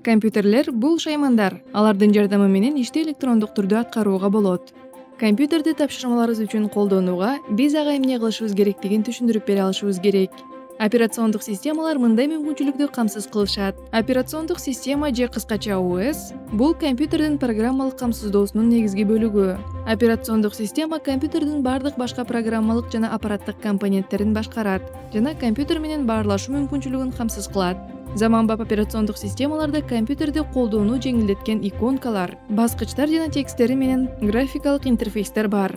Компьютерлер бул шаймандар. Алардын жардамы менен ишти электрондук түрдө аткарууга болот. Компьютерди тапшырмаларыбыз үчүн колдонууга биз ага эмне кылышыбыз керектигин түшүндүрүп бере алышыбыз керек. Операциондук системалар мындай мүмкүнчүлүктү камсыз кылышат. Операциондук система же кыскача ОS бул компьютердин программалык камсыздоосунун негизги бөлүгү. Операциондук система компьютердин бардык башка программалык жана аппараттык компоненттерин башкарат жана компьютер менен баарлашуу мүмкүнчүлүгүн камсыз кылат. Заманбап операциондук системаларда компьютерди колдонуу жеңилдеткен иконкалар, баскычтар жана текстери менен графикалык интерфейстер бар.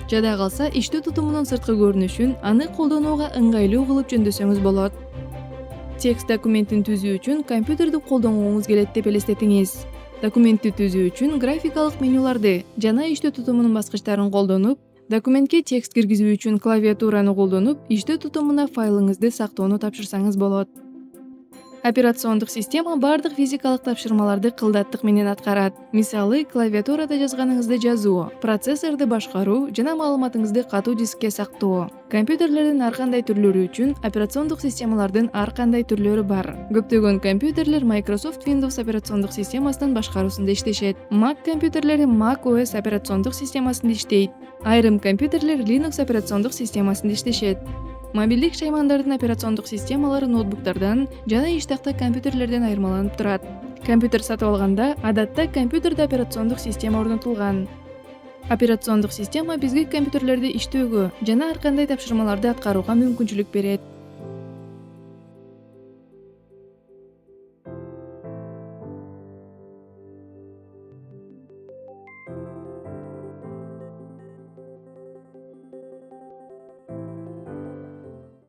Жада калса, иштөө тутумунун сырткы көрүнүшүн аны колдонууга ыңгайлуу кылып жөндөсөңүз болот. Текст документин түзүү үчүн компьютерди колдонгуңуз келет деп элестетиңиз. Документти түзүү үчүн графикалык менюларды жана иштөө тутумунун баскычтарын колдонуп, документке текст киргизүү үчүн клавиатураны колдонуп, иштөө тутумуна файлыңызды сактоону тапшырсаңыз болот. Операциондук система бардык физикалык тапшырмаларды кылдаттык менен аткарат. Мисалы, клавиатурада жазганыңызды жазуу, процессорду башкаруу жана маалыматыңызды катуу дискке сактоо. Компьютерлердин ар кандай түрлөрү үчүн операциондук системалардын ар кандай түрлөрү бар. Көптөгөн компьютерлер Microsoft Windows операциондук системасынын башкаруусунда иштешет. Mac компьютерлери Mac OS операциондук системасында иштейт. Айрым компьютерлер Linux операциондук системасында иштешет. Мобилдик шаймандардын операциондук системалары ноутбуктардан жана иштакта компьютерлерден айырмаланып турат. Компьютер сатып алганда, адатта компьютерде операциондук система орнотулган. Операциондук система бизге компьютерлерди иштөөгө жана ар кандай тапшырмаларды аткарууга мүмкүнчүлүк берет.